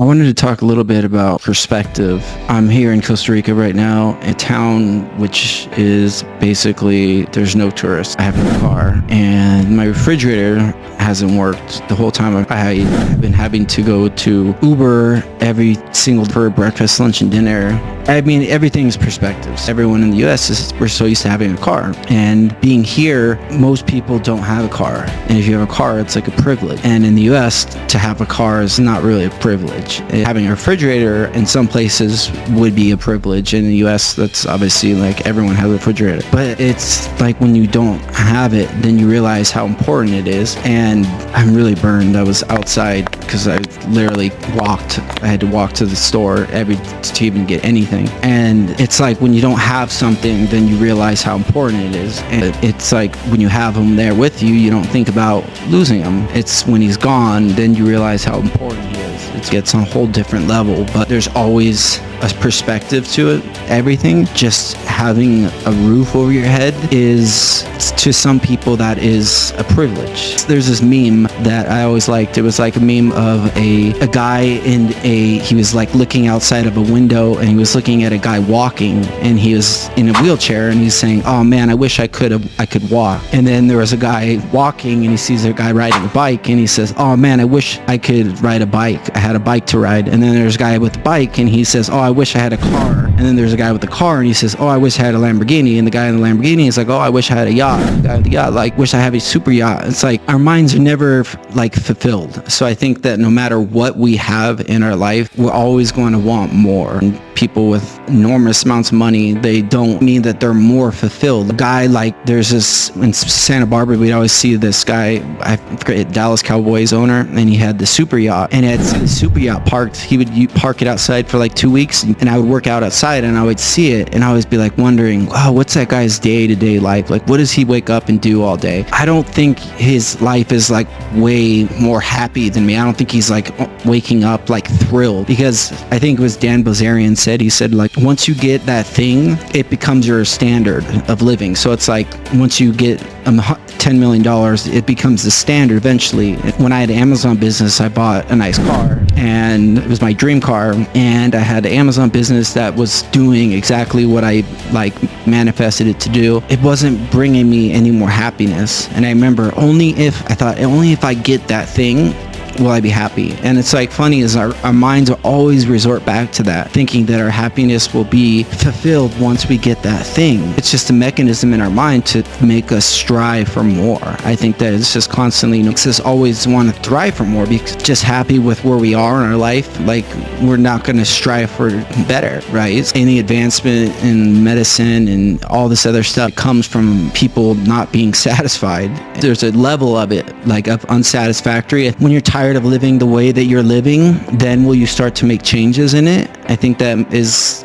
I wanted to talk a little bit about perspective. I'm here in Costa Rica right now, a town which is basically, there's no tourists. I have no car and my refrigerator hasn't worked the whole time. I have been having to go to Uber every single for breakfast, lunch, and dinner. I mean, everything's perspectives. Everyone in the US we're so used to having a car. And being here, most people don't have a car. And if you have a car, it's like a privilege. And in the US, to have a car is not really a privilege. Having a refrigerator in some places would be a privilege. In the US, that's obviously like everyone has a refrigerator. But it's like when you don't have it, then you realize how important it is. And I'm really burned. I was outside because I literally walked. I had to walk to the store to even get anything. And it's like when you don't have something, then you realize how important it is. And it's like when you have him there with you, you don't think about losing him. It's when he's gone, then you realize how important he is. It gets on a whole different level, but there's always a perspective to it. Everything, just having a roof over your head is, to some people, that is a privilege. There's this meme that I always liked. It was like a meme of a guy he was like looking outside of a window and he was looking at a guy walking and he was in a wheelchair and he's saying, oh man, I wish I could walk. And then there was a guy walking and he sees a guy riding a bike and he says, oh man, I wish I could ride a bike. I had a bike to ride. And then there's a guy with a bike and he says, oh, I wish I had a car. And then there's a guy with a car and he says, oh, I wish I had a Lamborghini. And the guy in the Lamborghini is like, oh, I wish I had a yacht. The guy with the yacht, like, wish I had a super yacht. It's like our minds are never like fulfilled. So I think that no matter what we have in our life, we're always going to want more. And people with enormous amounts of money, they don't mean that they're more fulfilled. A guy like, there's this in Santa Barbara, we'd always see this guy, I forget, Dallas Cowboys owner, and he had the super yacht, and he had the super yacht parked. He would park it outside for like 2 weeks, and I would work out outside and I would see it and I would be like wondering, wow, what's that guy's day-to-day life? Like, what does he wake up and do all day? I don't think his life is like way more happy than me. I don't think he's like waking up like thrilled, because I think it was Dan Bilzerian said, he said like, once you get that thing, it becomes your standard of living. So it's like once you get $10 million, it becomes the standard eventually. When I had an Amazon business, I bought a nice car and it was my dream car, and I had an Amazon business that was doing exactly what I like manifested it to do. It wasn't bringing me any more happiness. And I remember only if I get that thing, will I be happy? And it's like funny is our minds will always resort back to that, thinking that our happiness will be fulfilled once we get that thing. It's just a mechanism in our mind to make us strive for more. I think that it's just constantly makes us always want to thrive for more, because just happy with where we are in our life, like we're not going to strive for better, right? Any advancement in medicine and all this other stuff comes from people not being satisfied. There's a level of it, like of unsatisfactory. When you're tired of living the way that you're living, then will you start to make changes in it? I think that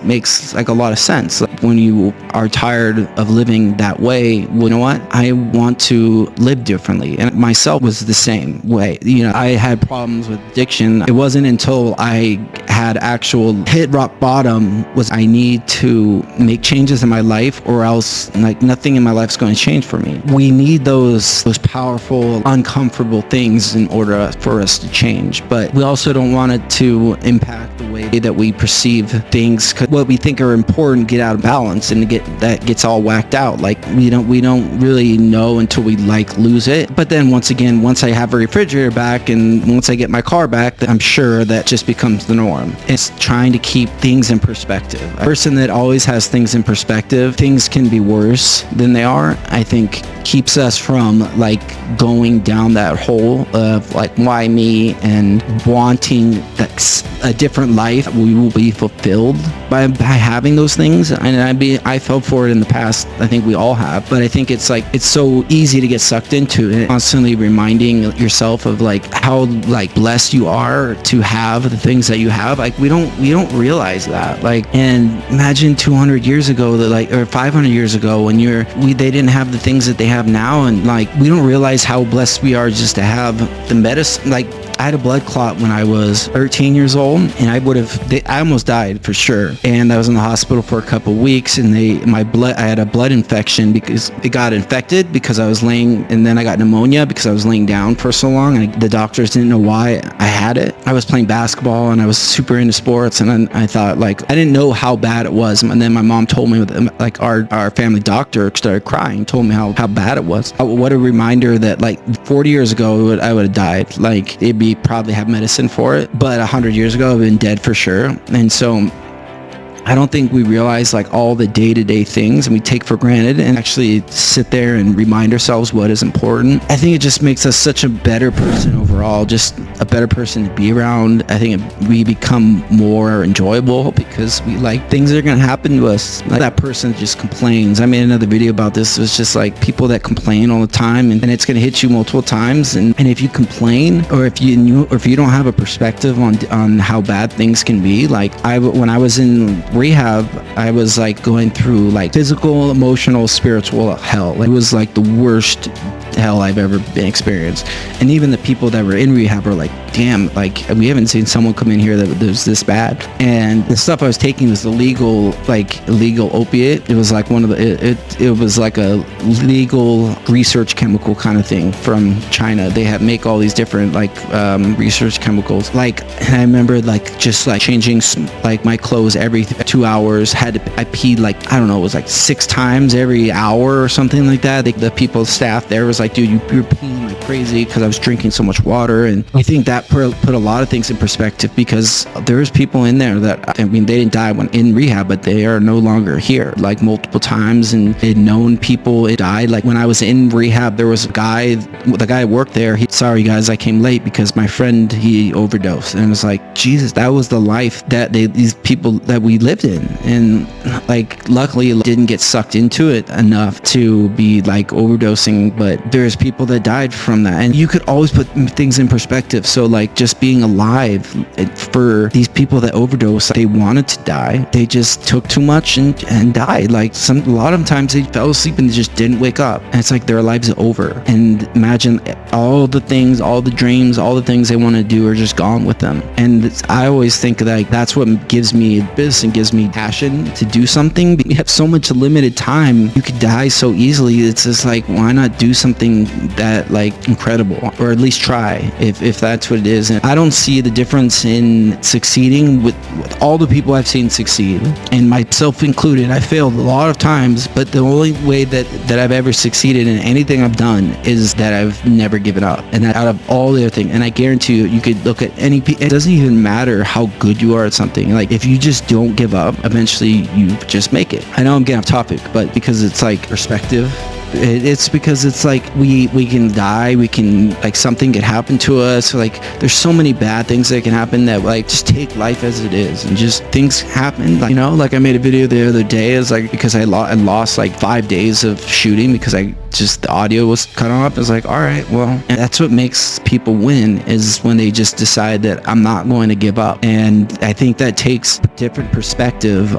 makes like a lot of sense. Like when you are tired of living that way, well, you know what? I want to live differently. And myself was the same way. You know, I had problems with addiction. It wasn't until I had actual hit rock bottom was I need to make changes in my life, or else like nothing in my life is going to change for me. We need those powerful, uncomfortable things in order for us to change, but we also don't want it to impact the way that we perceive things, because what we think are important get out of balance and that gets all whacked out. Like we don't really know until we like lose it. But then once again, once I have a refrigerator back and once I get my car back, I'm sure that just becomes the norm. It's trying to keep things in perspective. A person that always has things in perspective, things can be worse than they are, I think keeps us from like going down that hole of like why me, and wanting a different life. We will be fulfilled by having those things. And I fell for it in the past. I think we all have, but I think it's like it's so easy to get sucked into it. Constantly reminding yourself of like how like blessed you are to have the things that you have. Like we don't realize that. Like, and imagine 200 years ago that like, or 500 years ago when they didn't have the things that they have now, and like we don't realize how blessed we are just to have the medicine. Like I had a blood clot when I was 13 years old, and I almost died for sure. and I was in the hospital for a couple weeks, and I had a blood infection because it got infected because I was laying, and then I got pneumonia because I was laying down for so long, and the doctors didn't know why I had it. I was playing basketball and I was super into sports, and then I thought, like, I didn't know how bad it was, and then my mom told me, like, our family doctor started crying, told me how bad it was. What a reminder that, like, 40 years ago I would have died. Like, it'd be probably have medicine for it, but 100 years ago I've been dead for sure. And so I don't think we realize, like, all the day-to-day things and we take for granted, and actually sit there and remind ourselves what is important. I think it just makes us such a better person overall, just a better person to be around. I think we become more enjoyable because we like things that are going to happen to us. Like that person that just complains. I made another video about this. It was just like people that complain all the time, and it's going to hit you multiple times. And if you complain, or if you don't have a perspective on how bad things can be, like when I was in rehab, I was like going through like physical, emotional, spiritual hell. Like, it was like the worst hell I've ever been experienced. And even the people that were in rehab were like, damn, like, we haven't seen someone come in here that was this bad. And the stuff I was taking was illegal opiate. It was like it was like a legal research chemical kind of thing from China. They make all these different like research chemicals. Like, and I remember like just like changing like my clothes every 2 hours. I peed like, I don't know, it was like 6 times every hour or something like that. The people, staff there was like, dude, you're peeing like crazy, because I was drinking so much water. And I think that put a lot of things in perspective, because there's people in there that, I mean, they didn't die when in rehab, but they are no longer here, like multiple times, and they'd known people it died. Like when I was in rehab, there was the guy that worked there. Sorry guys, I came late because my friend, he overdosed. And it was like, Jesus, that was the life that these people that we lived in. And like, luckily didn't get sucked into it enough to be like overdosing, but there's people that died from that. And you could always put things in perspective. So like, just being alive, for these people that overdose, they wanted to die, they just took too much and died. Like, a lot of times they fell asleep and they just didn't wake up, and it's like their lives are over. And imagine all the things, all the dreams, all the things they want to do are just gone with them. And I always think like that's what gives me this and gives me passion to do something. You have so much limited time, you could die so easily. It's just like, why not do something that like incredible, or at least try, if that's what it is. And I don't see the difference in succeeding with all the people I've seen succeed, and myself included. I failed a lot of times, but the only way that I've ever succeeded in anything I've done is that I've never given up. And that out of all the other things, and I guarantee you could look at it doesn't even matter how good you are at something. Like, if you just don't give up, eventually you just make it. I know I'm getting off topic, but because it's like perspective, it's because it's like we can die, we can, like, something could happen to us. Like, there's so many bad things that can happen, that like, just take life as it is, and just things happen. Like, you know, like I made a video the other day, is like, because I lost like 5 days of shooting because the audio was cut off. It's like, all right, well, and that's what makes people win, is when they just decide that I'm not going to give up. And I think that takes a different perspective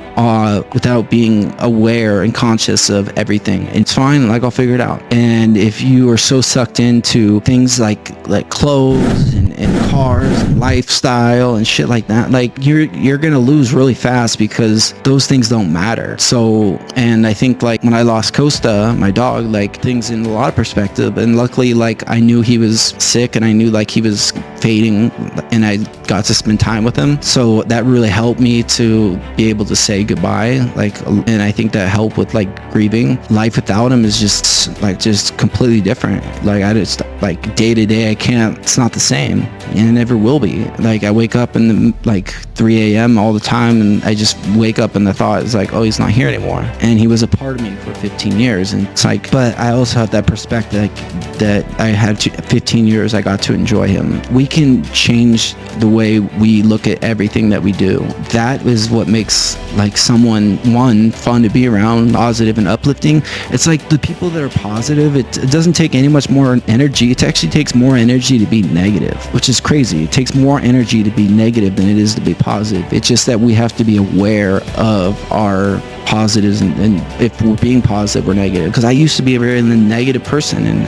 without being aware and conscious of everything. It's fine, like, I'll figure it out. And if you are so sucked into things like clothes and cars and lifestyle and shit like that, like, you're gonna lose really fast, because those things don't matter. So, and I think like when I lost Costa, my dog, like, things in a lot of perspective. And luckily, like, I knew he was sick, and I knew like he was fading, and I got to spend time with him. So that really helped me to be able to say goodbye. Like, and I think that helped with like grieving. Life without him is just completely different. Like, I just, like, day to day, it's not the same, and it never will be. Like, I wake up in like 3 a.m. all the time, and I just wake up and the thought is like, oh, he's not here anymore. And he was a part of me for 15 years. And it's like, but I also have that perspective, like, that I had 15 years, I got to enjoy him. We can change the way we look at everything that we do. That is what makes like someone, one, fun to be around, positive and uplifting. It's like the people that are positive, it doesn't take any much more energy. It actually takes more energy to be negative, which is crazy. It takes more energy to be negative than it is to be positive. It's just that we have to be aware of our positives, and if we're being positive or negative. Because I used to be a very negative person, and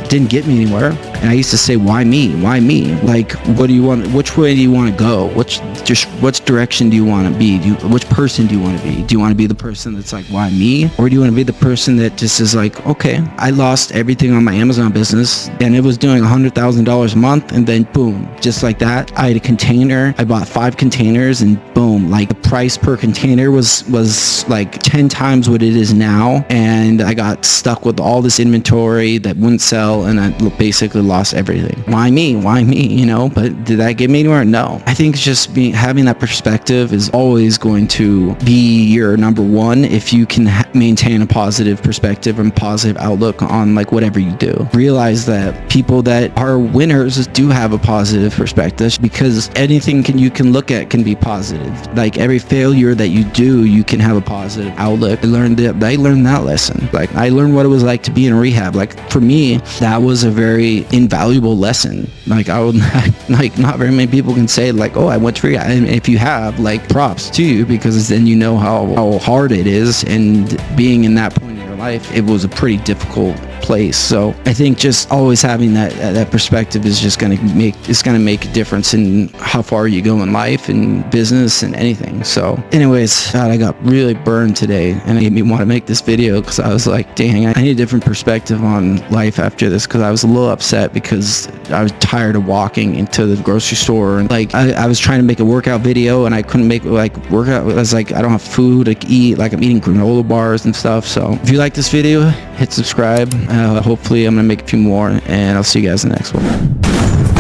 didn't get me anywhere. And I used to say, why me? Why me? Like, what do you want? Which way do you want to go? Which direction do you want to be? Which person do you want to be? Do you want to be the person that's like, why me? Or do you want to be the person that just is like, okay, I lost everything on my Amazon business and it was doing $100,000 a month, and then boom, just like that, I had a container. I bought 5 containers, and boom, like the price per container was like 10 times what it is now. And I got stuck with all this inventory that wouldn't sell, and I basically lost everything. Why me? Why me? You know, but did that get me anywhere? No. I think it's just having that perspective is always going to be your number one if you can maintain a positive perspective and positive outlook on like whatever you do. Realize that people that are winners do have a positive perspective, because anything you can look at can be positive. Like every failure that you do, you can have a positive outlook. I learned that lesson. Like I learned what it was like to be in rehab. Like for me, that was a very invaluable lesson. Like I would like not very many people can say like, oh, I went to rehab. And if you have, like, props to you, because then you know how hard it is, and being in that point in your life, it was a pretty difficult place. So I think just always having that perspective is just going to make a difference in how far you go in life and business and anything. So anyways, God, I got really burned today, and it made me want to make this video because I was like, dang, I need a different perspective on life after this, because I was a little upset because I was tired of walking into the grocery store, and like I was trying to make a workout video and I couldn't make workout. I was like, I don't have food to eat. Like I'm eating granola bars and stuff. So if you like this video, hit subscribe. Hopefully I'm gonna make a few more, and I'll see you guys in the next one.